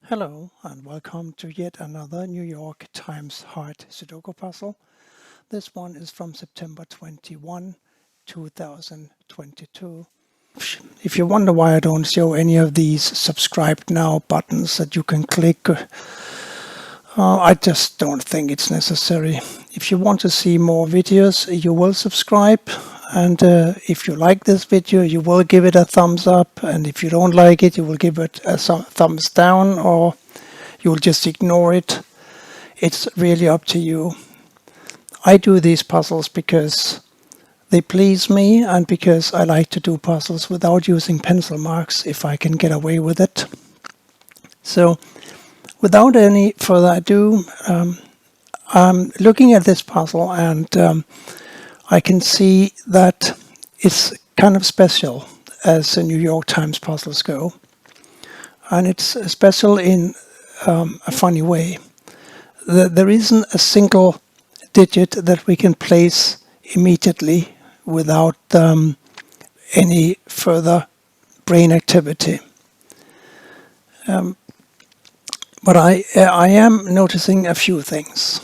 Hello and welcome to yet another New York Times Hard Sudoku puzzle. This one is from September 21, 2022. If you wonder why I don't show any of these subscribe now buttons that you can click, I just don't think it's necessary. If you want to see more videos, you will subscribe. And if you like this video, you will give it a thumbs up. And if you don't like it, you will give it a thumbs down, or you'll just ignore it. It's really up to you. I do these puzzles because they please me and because I like to do puzzles without using pencil marks if I can get away with it. So without any further ado, I'm looking at this puzzle and I can see that it's kind of special as the New York Times puzzles go. And it's special in a funny way. There isn't a single digit that we can place immediately without any further brain activity. But I am noticing a few things.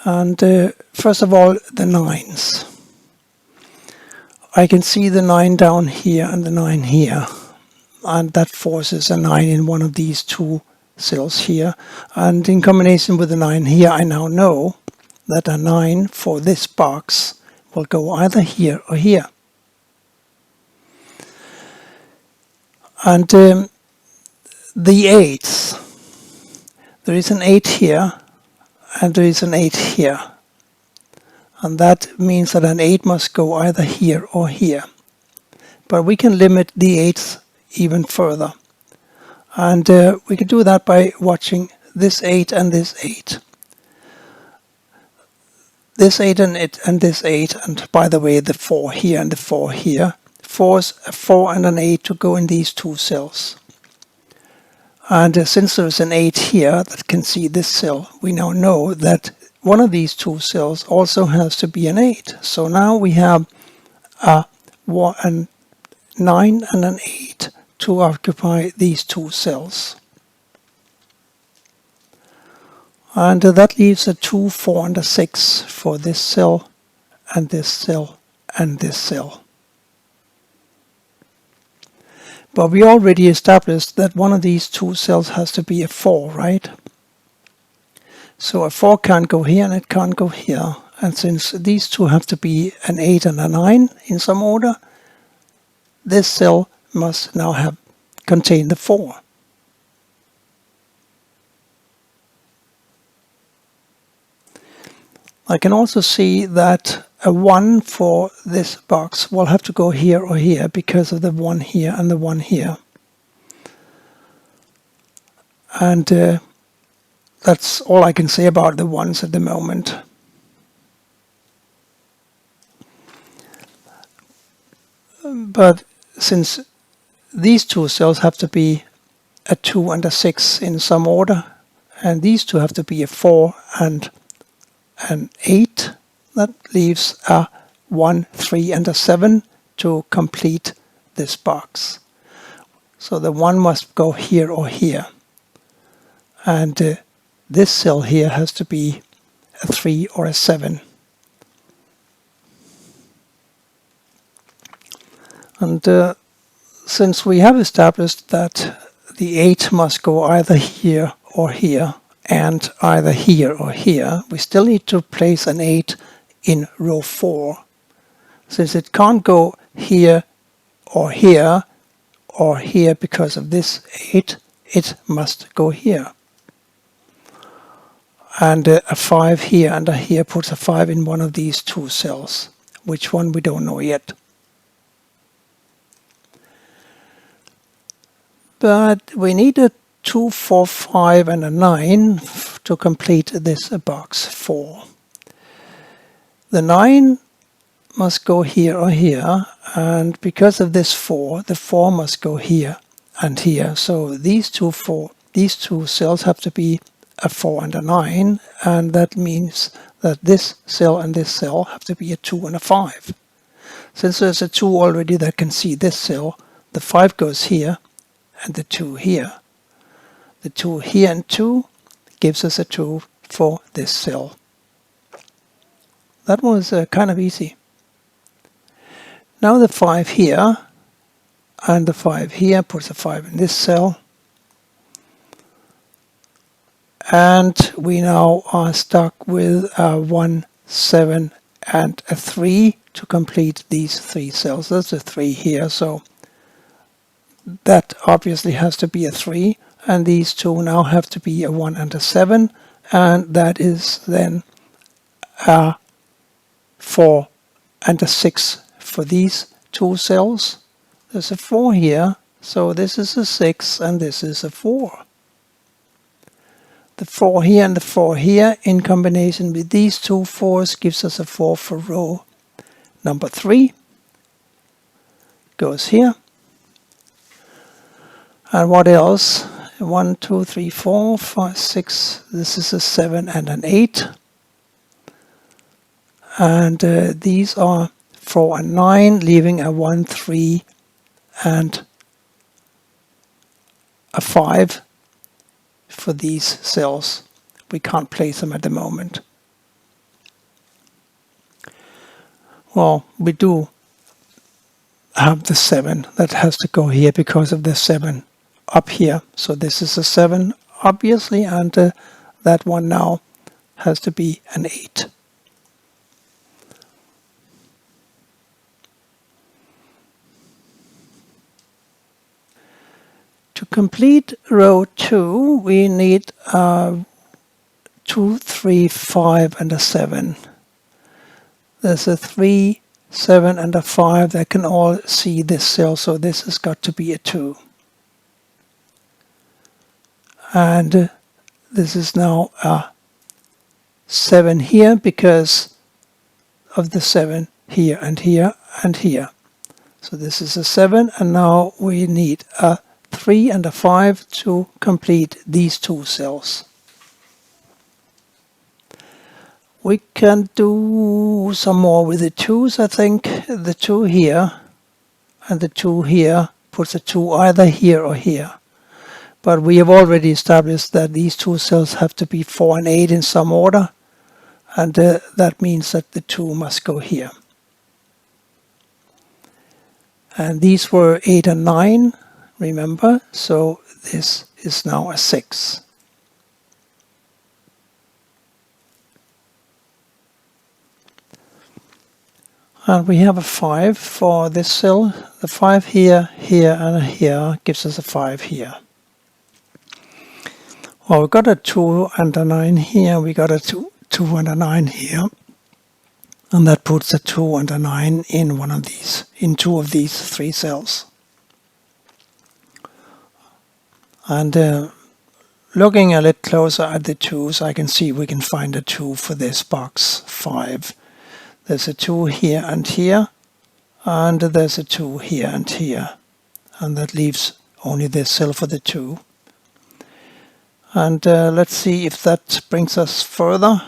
And first of all, the nines. I can see the 9 down here and the 9 here. And that forces a 9 in one of these two cells here. And in combination with the 9 here, I now know that a 9 for this box will go either here or here. And the 8s, there is an 8 here and there is an 8 here. And that means that an 8 must go either here or here. But we can limit the 8s even further. And we can do that by watching this 8 and this 8. This 8 and this 8, and by the way, the 4 here and the 4 here, force a 4 and an 8 to go in these two cells. And since there's an 8 here that can see this cell, we now know that one of these two cells also has to be an 8. So now we have a 9 and an 8 to occupy these two cells. And that leaves a 2, 4 and a 6 for this cell and this cell and this cell. But we already established that one of these two cells has to be a 4, right? So a 4 can't go here and it can't go here. And since these two have to be an 8 and a 9 in some order, this cell must now contain the 4. I can also see that a 1 for this box will have to go here or here because of the 1 here and the 1 here. And that's all I can say about the 1s at the moment. But since these two cells have to be a 2 and a 6 in some order, and these two have to be a 4 and an 8, that leaves a 1, 3 and a 7 to complete this box. So the 1 must go here or here. And this cell here has to be a 3 or a 7. And since we have established that the 8 must go either here or here and either here or here, we still need to place an 8 in row 4. Since it can't go here or here because of this 8, it must go here. And a 5 here and a here puts a 5 in one of these two cells. Which one we don't know yet. But we need a 2, 4, 5 and a 9 to complete this box 4. The 9 must go here or here, and because of this 4, the 4 must go here and here. So these two cells have to be a 4 and a 9, and that means that this cell and this cell have to be a 2 and a 5. Since there's a 2 already that can see this cell, the 5 goes here and the 2 here. the 2 here and 2 gives us a 2 for this cell. That was kind of easy. Now the 5 here and the 5 here puts a 5 in this cell. And we now are stuck with a 1, 7 and a 3 to complete these 3 cells. There's a 3 here, so that obviously has to be a 3. And these 2 now have to be a 1 and a 7. And that is then a 4 and a 6 for these 2 cells. There's a 4 here, so this is a 6 and this is a 4. The 4 here and the 4 here in combination with these 2 4s gives us a 4 for row number 3. Goes here. And what else? 1, 2, 3, 4, 5, 6. This is a 7 and an 8. And these are 4 and 9, leaving a 1, 3 and a 5 for these cells. We can't place them at the moment. Well, we do have the 7 that has to go here because of the 7 up here. So this is a 7 obviously, and that one now has to be an 8. To complete row 2, we need 2, 3, 5 and a 7. There's a 3, 7 and a 5 that can all see this cell, so this has got to be a 2. And this is now a 7 here because of the 7 here and here and here. So this is a 7, and now we need a 3 and a 5 to complete these 2 cells. We can do some more with the 2s, I think. The 2 here and the 2 here puts a 2 either here or here. But we have already established that these 2 cells have to be 4 and 8 in some order, and that means that the 2 must go here. And these were 8 and 9, remember, so this is now a 6. And we have a 5 for this cell. The 5 here, here and here gives us a 5 here. Well, we got a 2 and a 9 here, we got a 2 and a 9 here. And that puts a 2 and a 9 in one of these, in 2 of these 3 cells. And looking a little closer at the 2s, I can see we can find a 2 for this box 5. There's a 2 here and here, and there's a 2 here and here. And that leaves only this cell for the 2. And let's see if that brings us further.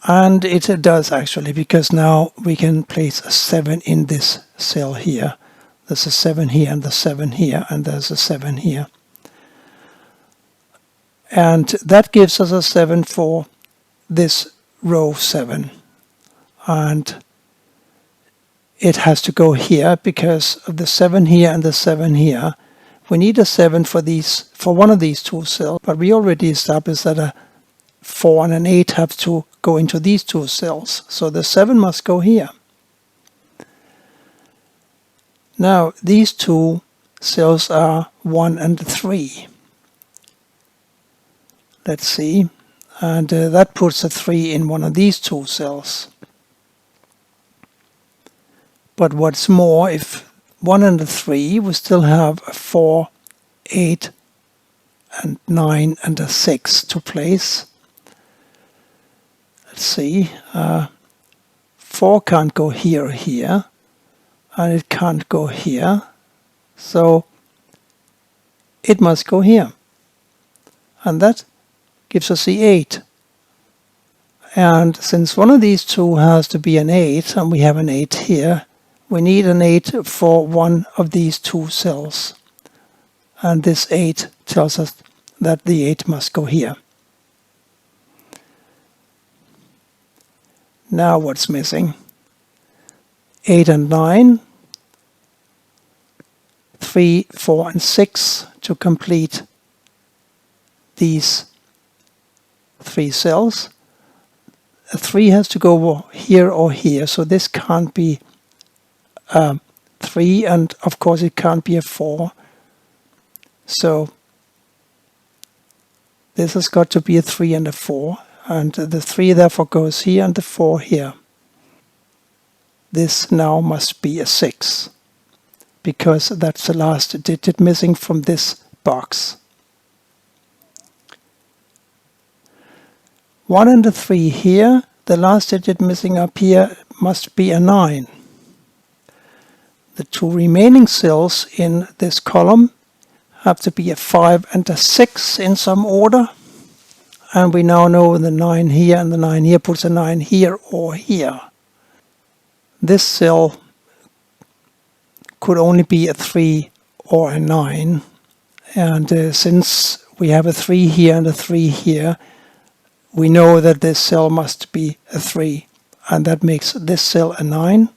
And it does actually, because now we can place a 7 in this cell here. There's a 7 here and the 7 here, and there's a 7 here. And that gives us a 7 for this row 7. And it has to go here because of the 7 here and the 7 here. We need a 7 for one of these 2 cells, but we already established that a 4 and an 8 have to go into these 2 cells. So the 7 must go here. Now these 2 cells are 1 and 3. Let's see. And that puts a 3 in one of these 2 cells. But what's more, if 1 and a 3, we still have a 4, 8, and 9 and a 6 to place. Let's see. 4 can't go here or here, and it can't go here. So it must go here. And that gives us the 8. And since one of these 2 has to be an 8, and we have an 8 here, we need an 8 for one of these 2 cells. and this 8 tells us that the 8 must go here. Now what's missing? 8 and 9, 3, 4 and 6 to complete these 3 cells. A 3 has to go here or here, so this can't be 3, and of course it can't be a 4. So this has got to be a 3 and a 4, and the 3 therefore goes here and the 4 here. This now must be a 6, because that's the last digit missing from this box. 1 and a 3 here, the last digit missing up here must be a 9. The 2 remaining cells in this column have to be a 5 and a 6 in some order. And we now know the 9 here and the 9 here puts a 9 here or here. This cell could only be a 3 or a 9. And since we have a 3 here and a 3 here, we know that this cell must be a 3. And that makes this cell a 9.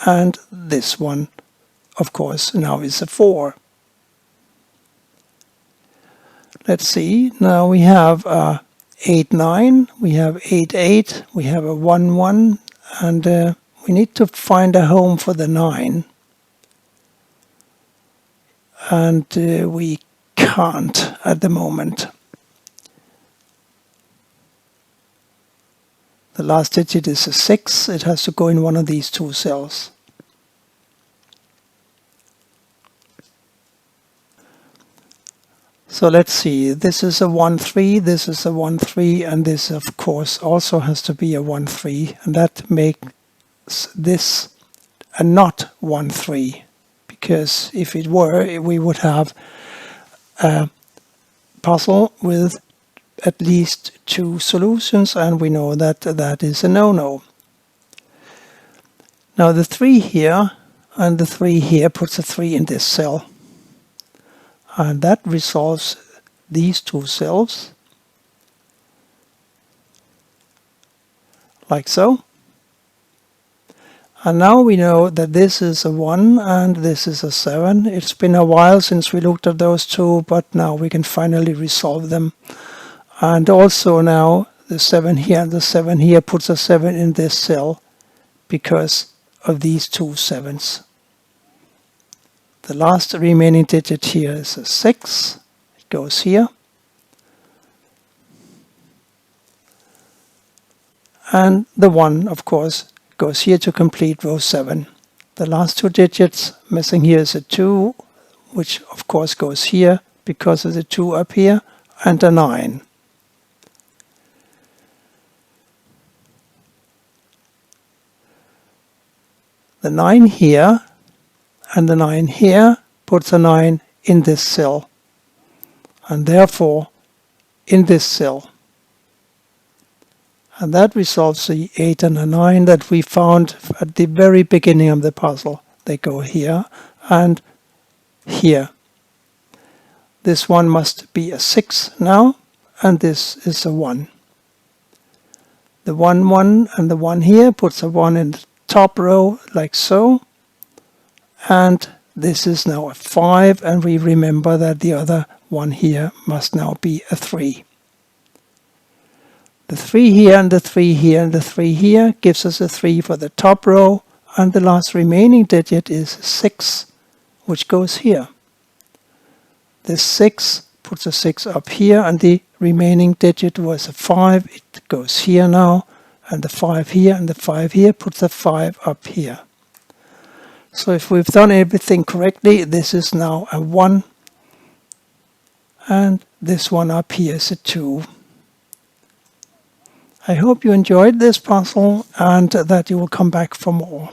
And this one, of course, now is a 4. Let's see, now we have 8, 9, we have 8, 8, we have a 1, 1, and we need to find a home for the 9. And we can't at the moment. The last digit is a 6, it has to go in one of these 2 cells. So let's see, this is a 1, 3, this is a 1, 3, and this of course also has to be a 1, 3, and that makes this a not 1, 3, because if it were, we would have a puzzle with at least 2 solutions, and we know that that is a no-no. Now the 3 here and the 3 here puts a 3 in this cell. And that resolves these 2 cells, like so. And now we know that this is a 1 and this is a 7. It's been a while since we looked at those 2, but now we can finally resolve them. And also now the 7 here and the 7 here puts a 7 in this cell because of these 2 7s. The last remaining digit here is a 6. It goes here. And the 1, of course, goes here to complete row 7. The last 2 digits missing here is a 2, which of course goes here because of the 2 up here, and a 9. The 9 here and the 9 here puts a 9 in this cell, and therefore in this cell. And that resolves the 8 and a 9 that we found at the very beginning of the puzzle. They go here and here. This one must be a 6 now, and this is a 1. The 1, 1 and the 1 here puts a 1 in the top row, like so. And this is now a 5, and we remember that the other one here must now be a 3. The 3 here and the 3 here and the 3 here gives us a 3 for the top row, and the last remaining digit is 6, which goes here. This 6 puts a 6 up here, and the remaining digit was a 5. It goes here now, and the 5 here and the 5 here puts a 5 up here. So if we've done everything correctly, this is now a 1, and this one up here is a 2. I hope you enjoyed this puzzle and that you will come back for more.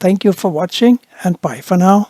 Thank you for watching, and bye for now.